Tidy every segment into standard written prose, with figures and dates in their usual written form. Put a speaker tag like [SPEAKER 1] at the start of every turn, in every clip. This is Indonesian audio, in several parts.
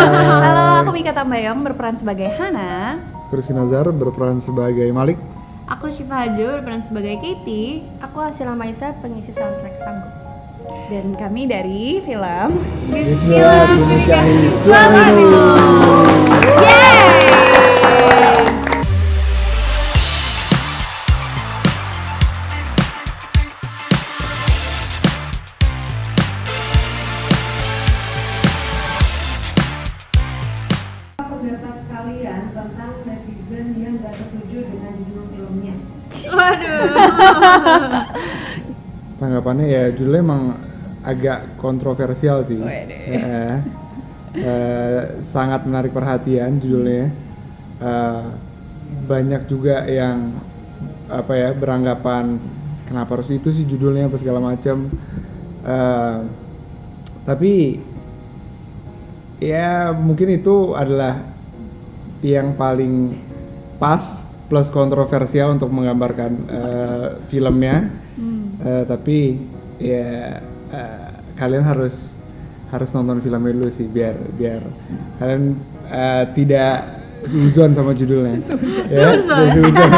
[SPEAKER 1] Halo, aku Mika Tambayong berperan sebagai Hana.
[SPEAKER 2] Rizky Nazar berperan sebagai Malik.
[SPEAKER 3] Aku Syifa Hajo berperan sebagai Katie.
[SPEAKER 4] Aku Asila Maisa, pengisi soundtrack Sanggup.
[SPEAKER 1] Dan kami dari film
[SPEAKER 2] Bismillah dinikahi suamimu.
[SPEAKER 3] Yeay!
[SPEAKER 5] Pendapat kalian tentang netizen yang gak setuju dengan judul filmnya?
[SPEAKER 3] Waduh.
[SPEAKER 2] Tanggapannya ya judulnya emang agak kontroversial sih. Sangat menarik perhatian judulnya. Banyak juga yang beranggapan kenapa harus itu sih judulnya apa segala macam. Tapi ya mungkin itu adalah yang paling pas plus kontroversial untuk menggambarkan filmnya. Tapi ya kalian harus nonton filmnya dulu sih biar kalian tidak suzon sama judulnya. Suzon sama judulnya.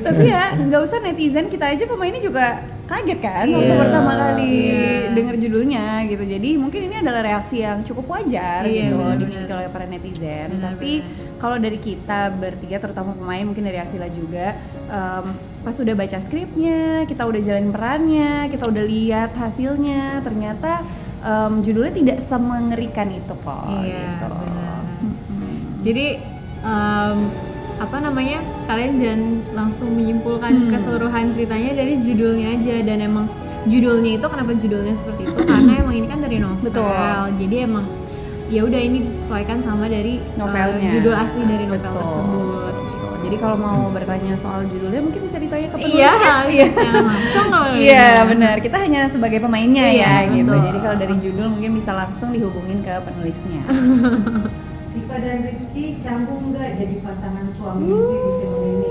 [SPEAKER 1] Tapi ya nggak usah netizen, kita aja pemainnya juga kaget kan waktu pertama kali dengar judulnya gitu. Jadi mungkin ini adalah reaksi yang cukup wajar gitu dimiliki oleh para netizen. Tapi kalau dari kita bertiga, terutama pemain, mungkin dari Asila juga, pas udah baca skripnya, kita udah jalanin perannya, kita udah lihat hasilnya, ternyata judulnya tidak semengerikan itu kok. Gitu.
[SPEAKER 3] Jadi kalian jangan langsung menyimpulkan keseluruhan ceritanya dari judulnya aja. Dan emang judulnya itu, kenapa judulnya seperti itu, karena emang ini kan dari novel.
[SPEAKER 1] Betul.
[SPEAKER 3] Jadi emang ya udah ini disesuaikan sama dari
[SPEAKER 1] novelnya,
[SPEAKER 3] judul asli dari novel
[SPEAKER 1] betul.
[SPEAKER 3] tersebut.
[SPEAKER 1] Jadi kalau mau bertanya soal judulnya mungkin bisa ditanya ke penulisnya.
[SPEAKER 3] Langsung.
[SPEAKER 1] Iya benar, kita hanya sebagai pemainnya ya gitu.
[SPEAKER 3] Betul.
[SPEAKER 1] Jadi kalau dari judul mungkin bisa langsung dihubungin ke penulisnya.
[SPEAKER 5] Siva dan Rizky canggung nggak jadi pasangan suami istri di film ini?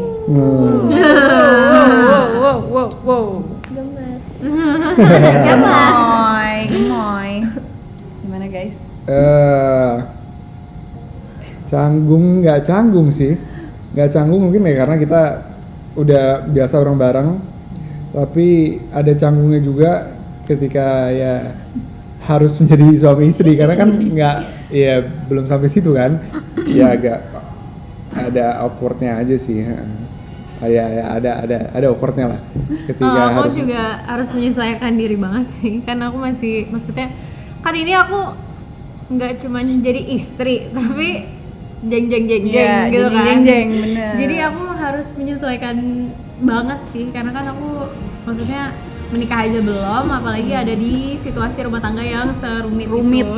[SPEAKER 1] Wow.
[SPEAKER 4] Gemes.
[SPEAKER 1] Gemoy. Gimana guys?
[SPEAKER 2] Canggung nggak canggung sih, nggak canggung mungkin ya karena kita udah biasa orang bareng, tapi ada canggungnya juga ketika ya harus menjadi suami istri karena kan belum sampai situ kan, ya agak ada awkwardnya aja sih. Ada awkwardnya lah ketika
[SPEAKER 3] aku juga harus menyesuaikan diri banget sih, kan aku masih, maksudnya kan ini aku nggak cuma jadi istri tapi jeng gitu kan.
[SPEAKER 1] Bener.
[SPEAKER 3] Jadi aku harus menyesuaikan banget sih, karena kan aku maksudnya menikah aja belum, apalagi ada di situasi rumah tangga yang serumit itu.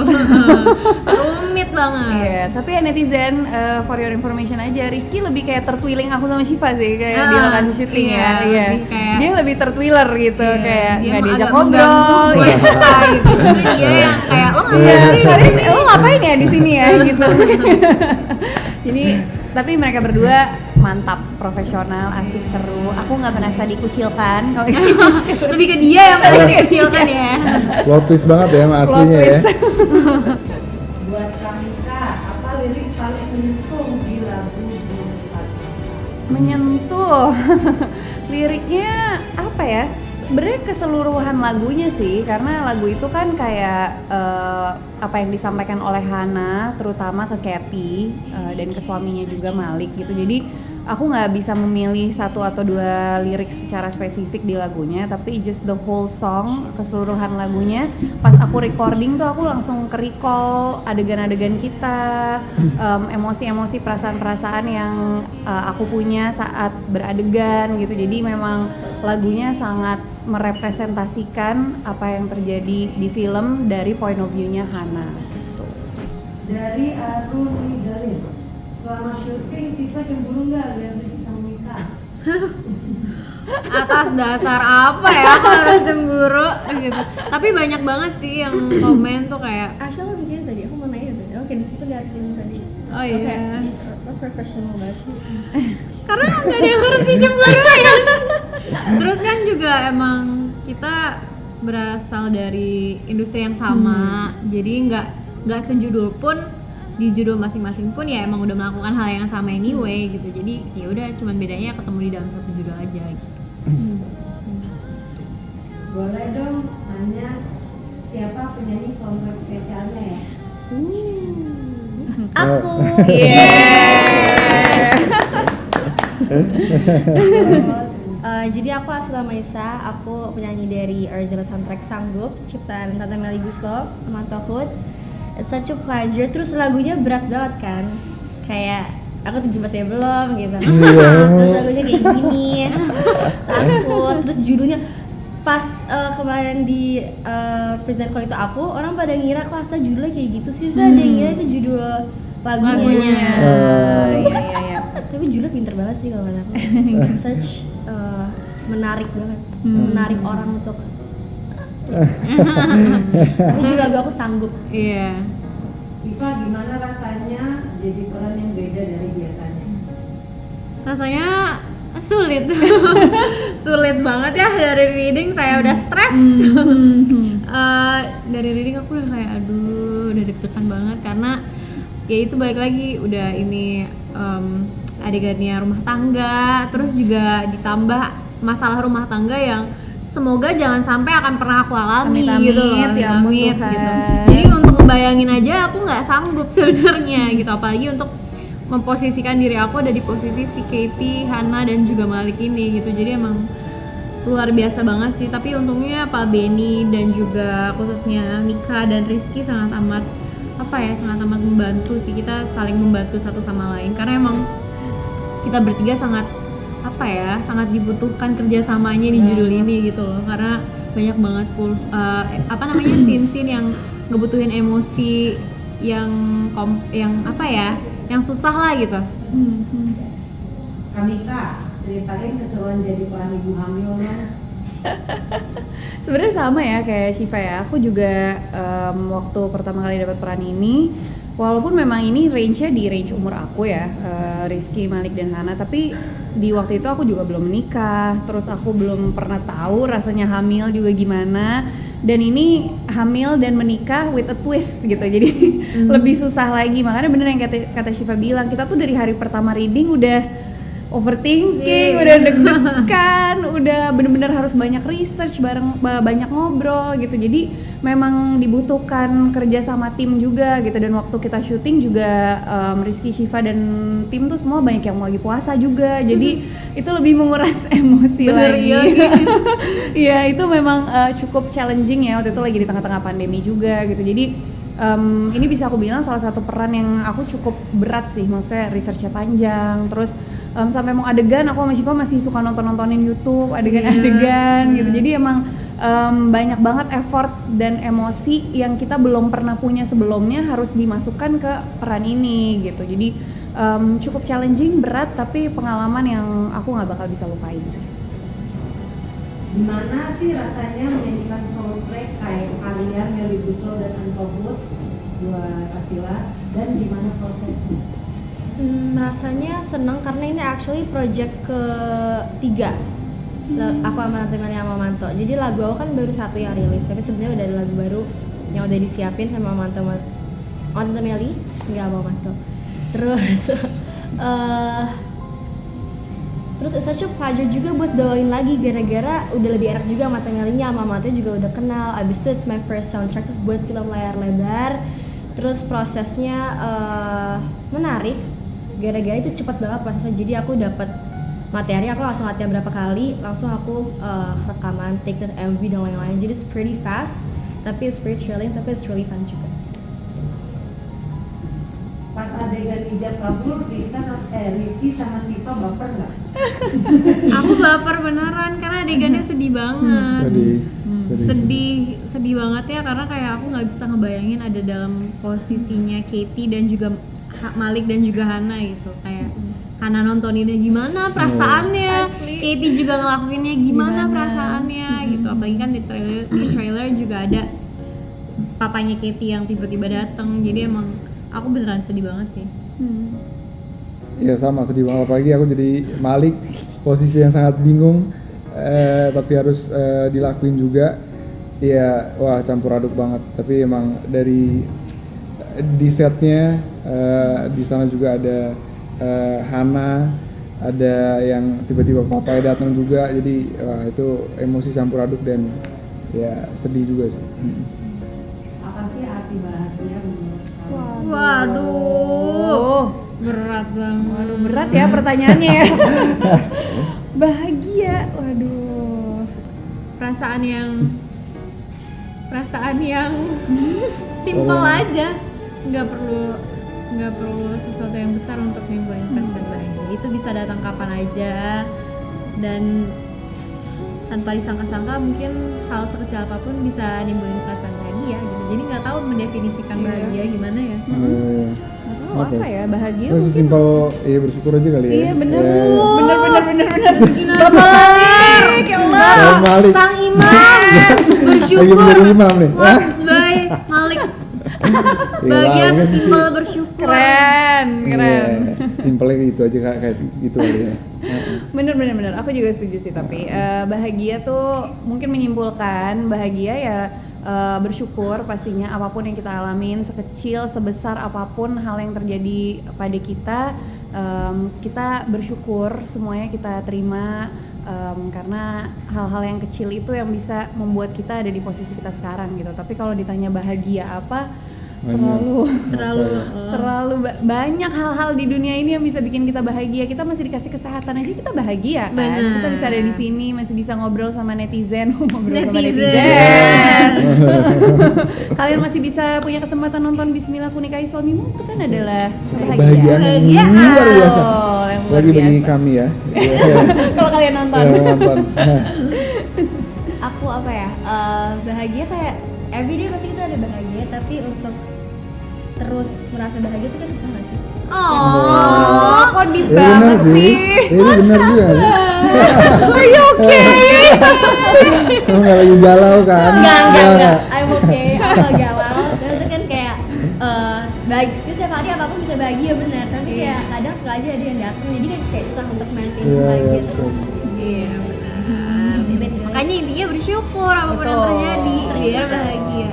[SPEAKER 3] Rumit banget.
[SPEAKER 1] Iya, tapi ya netizen, for your information aja, Rizky lebih kayak tertwiling aku sama Syifa sih kayak di lokasi syuting ya. Iya. Dia lebih tertwiler gitu, kayak nggak diajak ngobrol.
[SPEAKER 3] Gitu. Justru dia yang kayak
[SPEAKER 1] lo ngapain ya di sini ya gitu. Jadi tapi mereka berdua mantap, profesional, asik, seru. Aku nggak merasa dikucilkan.
[SPEAKER 3] Lebih ke dia yang merasa dikucilkan ya.
[SPEAKER 2] Plot twist banget ya sama aslinya ya.
[SPEAKER 5] Buat Kamika, apa lirik paling menyentuh di lagu Bumpat?
[SPEAKER 1] Menyentuh. Liriknya apa ya? Sebenarnya keseluruhan lagunya sih, karena lagu itu kan kayak apa yang disampaikan oleh Hana, terutama ke Katie dan ke suaminya juga Malik gitu. Jadi aku nggak bisa memilih satu atau dua lirik secara spesifik di lagunya, tapi just the whole song, keseluruhan lagunya. Pas aku recording tuh aku langsung ke-recall adegan-adegan kita, emosi-emosi, perasaan-perasaan yang aku punya saat beradegan gitu. Jadi memang lagunya sangat merepresentasikan apa yang terjadi di film dari point of view-nya Hana gitu.
[SPEAKER 5] Dari Arun Rizalin, selama syuting Siva cemburu nggak lihat Rizky sama Mika?
[SPEAKER 3] Atas dasar apa ya aku harus cemburu gitu. Tapi banyak banget sih yang komen tuh kayak
[SPEAKER 4] Asya lo bikin tadi, aku mau nanya tadi. Oke, di situ liatin tadi.
[SPEAKER 3] oh iya.
[SPEAKER 4] Lo profesional banget sih.
[SPEAKER 3] Karena nggak ada yang harus dicemburu ya. Terus kan juga emang kita berasal dari industri yang sama, jadi nggak sejudul pun, di judul masing-masing pun ya emang udah melakukan hal yang sama anyway gitu. Jadi ya udah, cuman bedanya ketemu di dalam satu judul aja gitu.
[SPEAKER 5] Boleh dong nanya siapa penyanyi soundtrack spesialnya ya?
[SPEAKER 4] Aku. Jadi aku Asla Maisa, aku penyanyi dari original soundtrack Sanggup, ciptaan Tante Melly Guslo sama Tohut. It's such a pleasure. Terus lagunya berat banget kan, kayak aku 17 ya belum gitu. Terus lagunya kayak gini, takut. Terus judulnya pas kemarin di present call itu orang pada ngira kok Asla judulnya kayak gitu sih. Bisa ada yang ngira itu judul lagunya.
[SPEAKER 1] Iya.
[SPEAKER 4] Tapi judulnya pinter banget sih kalau kata aku. It's such menarik banget, menarik orang untuk. Tapi judul lagu aku Sanggup.
[SPEAKER 3] Iya.
[SPEAKER 5] Siva, gimana rasanya jadi peran yang beda dari biasanya?
[SPEAKER 3] Rasanya sulit. Sulit banget ya. Dari reading saya udah stres. Dari reading aku udah kayak aduh, udah deg-degan banget karena ya itu balik lagi udah ini adegannya rumah tangga, terus juga ditambah masalah rumah tangga yang semoga jangan sampai akan pernah aku alami
[SPEAKER 1] Amit-amit,
[SPEAKER 3] gitu loh,
[SPEAKER 1] ya ampun
[SPEAKER 3] amit
[SPEAKER 1] Tuhan.
[SPEAKER 3] gitu. Jadi untuk ngebayangin aja aku nggak sanggup sebenarnya gitu, apalagi untuk memposisikan diri aku ada di posisi si Katie, Hana dan juga Malik ini gitu. Jadi emang luar biasa banget sih, tapi untungnya Pak Benny dan juga khususnya Mika dan Rizky sangat amat sangat amat membantu sih. Kita saling membantu satu sama lain karena emang kita bertiga sangat sangat dibutuhkan kerjasamanya di judul ini gitu loh, karena banyak banget scene-scene yang ngebutuhin emosi yang susah lah gitu.
[SPEAKER 5] Kamika, ceritain keseruan jadi peran ibu hamil dong.
[SPEAKER 1] Sebenarnya sama ya kayak Shiva ya. Aku juga waktu pertama kali dapat peran ini, walaupun memang ini range-nya di range umur aku ya, Rizky, Malik dan Hana, tapi di waktu itu aku juga belum menikah, terus aku belum pernah tahu rasanya hamil juga gimana. Dan ini hamil dan menikah with a twist gitu, jadi lebih susah lagi. Makanya bener yang kata Shiva bilang, kita tuh dari hari pertama reading udah overthinking, udah deg-degan, udah bener-bener harus banyak research banyak ngobrol gitu. Jadi memang dibutuhkan kerja sama tim juga gitu. Dan waktu kita syuting juga Rizky, Shiva dan tim tuh semua banyak yang mau lagi puasa juga. Jadi itu lebih menguras emosi lagi. Iya, itu memang cukup challenging ya, waktu itu lagi di tengah-tengah pandemi juga gitu. Jadi ini bisa aku bilang salah satu peran yang aku cukup berat sih, maksudnya researchnya panjang, terus sampai mau adegan aku sama Shiva masih suka nontonin YouTube adegan-adegan gitu. Jadi emang banyak banget effort dan emosi yang kita belum pernah punya sebelumnya harus dimasukkan ke peran ini gitu. Jadi cukup challenging, berat, tapi pengalaman yang aku nggak bakal bisa lupain sih.
[SPEAKER 5] Gimana sih rasanya menyanyikan soundtrack kayak kalian, Melly Guslo dan Antohut, dua Kasila, dan gimana prosesnya?
[SPEAKER 4] Rasanya seneng karena ini actually project ketiga aku sama Tante Melly sama Manto. Jadi lagu aku kan baru satu yang rilis, tapi sebenarnya udah ada lagu baru yang udah disiapin sama Manto, Tante Melly, nggak sama Manto. Terus it's such a pleasure juga buat bawain lagi, gara-gara udah lebih enak juga sama Tante Melly-nya, sama Manto juga udah kenal. Abis itu it's my first soundtrack terus buat film layar lebar. Terus prosesnya menarik, gara-gara itu cepat banget prosesnya. Jadi aku dapat materi, aku langsung latihan berapa kali, langsung aku rekaman, take the MV dan lain-lain. Jadi it's pretty fast, tapi it's pretty thrilling, tapi it's really fun juga.
[SPEAKER 5] Pas adegan hijab kabur, Rizky sama Siva baper nggak?
[SPEAKER 3] Aku baper beneran karena adegannya sedih banget. Sedih banget ya, karena kayak aku nggak bisa ngebayangin ada dalam posisinya Katie dan juga Malik dan juga Hana gitu. Kayak Hana nontoninnya gimana perasaannya, Katie juga ngelakuinnya gimana perasaannya gitu. Apalagi kan di trailer juga ada papanya Katie yang tiba-tiba datang. Jadi emang aku beneran sedih banget sih.
[SPEAKER 2] Iya sama, sedih banget, apalagi aku jadi Malik, posisi yang sangat bingung, tapi harus dilakuin juga. Iya, wah campur aduk banget. Tapi emang dari di setnya di sana juga ada Hana, ada yang tiba-tiba papanya datang juga, jadi itu emosi campur aduk dan ya sedih juga sih.
[SPEAKER 5] Apa sih arti bahagia menurut kamu?
[SPEAKER 3] Waduh, berat banget.
[SPEAKER 1] Waduh, berat ya pertanyaannya ya. Bahagia, waduh.
[SPEAKER 3] Perasaan yang simple aja, nggak perlu sesuatu yang besar untuk nimbulin perasaan bahagia. Itu bisa datang kapan aja dan tanpa disangka-sangka mungkin hal sekecil apapun bisa nimbulin perasaan bahagia gitu. Jadi nggak tahu mendefinisikan bahagia gimana ya.
[SPEAKER 1] Oh, apa ya bahagia?
[SPEAKER 2] Terus simpel, ya bersyukur aja kali ya.
[SPEAKER 1] Iya bener,
[SPEAKER 2] Ya.
[SPEAKER 1] bener.
[SPEAKER 3] Bapak
[SPEAKER 1] Malik, ya Allah.
[SPEAKER 2] Bang Malik.
[SPEAKER 3] sang imam
[SPEAKER 2] Lagi
[SPEAKER 3] bersyukur.
[SPEAKER 2] menjadi imam nih.
[SPEAKER 3] Mas Bay Malik bahagia
[SPEAKER 2] Gila, ini sih.
[SPEAKER 3] sesimpel bersyukur.
[SPEAKER 1] Keren.
[SPEAKER 2] Iya, simpelnya gitu aja kayak gitu kali ya.
[SPEAKER 1] Bener. Aku juga setuju sih tapi bahagia tuh mungkin menyimpulkan bahagia ya bersyukur pastinya apapun yang kita alamin sekecil sebesar apapun hal yang terjadi pada kita bersyukur semuanya kita terima karena hal-hal yang kecil itu yang bisa membuat kita ada di posisi kita sekarang gitu. Tapi kalau ditanya bahagia apa terlalu banyak hal-hal di dunia ini yang bisa bikin kita bahagia. Kita masih dikasih kesehatan aja kita bahagia kan.
[SPEAKER 3] Bener.
[SPEAKER 1] Kita bisa ada di sini, masih bisa ngobrol sama netizen, sama
[SPEAKER 3] Netizen.
[SPEAKER 1] Kalian masih bisa punya kesempatan nonton Bismillah Aku Nikahi Suamimu, itu kan adalah
[SPEAKER 2] Kebahagiaan yang luar biasa.
[SPEAKER 1] yang luar
[SPEAKER 2] Bagi
[SPEAKER 1] biasa.
[SPEAKER 2] kami ya.
[SPEAKER 1] Kalau kalian nonton.
[SPEAKER 2] Nonton.
[SPEAKER 4] Aku apa ya? Bahagia kayak everyday pasti kita ada bahagia, tapi untuk terus merasa bahagia itu kan susah nggak sih?
[SPEAKER 3] Oh,
[SPEAKER 1] Kok di
[SPEAKER 2] Ya benar
[SPEAKER 1] banget
[SPEAKER 2] sih.
[SPEAKER 1] sih?
[SPEAKER 2] Ini benar juga sih.
[SPEAKER 1] Are you okay?
[SPEAKER 2] Kamu nggak lagi galau kan?
[SPEAKER 4] Enggak. I'm okay, aku gak galau. Dan itu kan kayak bahagia, setiap hari apapun bisa bahagia benar, tapi kayak kadang suka aja ada yang datang, jadi kan kayak susah untuk maintain
[SPEAKER 2] Iya,
[SPEAKER 4] bahagia
[SPEAKER 2] betul.
[SPEAKER 4] terus.
[SPEAKER 3] iya benar. Makanya intinya bersyukur apapun yang
[SPEAKER 1] Betul.
[SPEAKER 3] terjadi biar bahagia.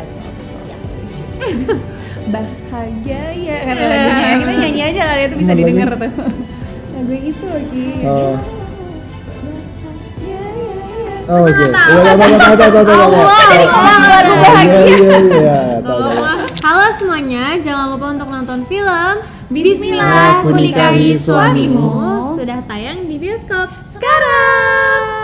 [SPEAKER 1] Bahagia ya kan lagunya. Kita nyanyi aja kali itu bisa
[SPEAKER 2] Bener
[SPEAKER 1] didengar
[SPEAKER 2] lagi.
[SPEAKER 1] tuh. Lagu itu lagi.
[SPEAKER 2] Oh.
[SPEAKER 1] Ya.
[SPEAKER 2] Oh, oke.
[SPEAKER 3] Nggak tahu.
[SPEAKER 2] Iya, tahu.
[SPEAKER 1] Jadi ngomong lagu bahagia.
[SPEAKER 2] Iya, tahu.
[SPEAKER 3] Halo semuanya, jangan lupa untuk nonton film
[SPEAKER 1] Bismillah
[SPEAKER 2] Aku Nikahi
[SPEAKER 3] Suamimu
[SPEAKER 1] Suamimu
[SPEAKER 3] sudah tayang di bioskop
[SPEAKER 1] Sekarang.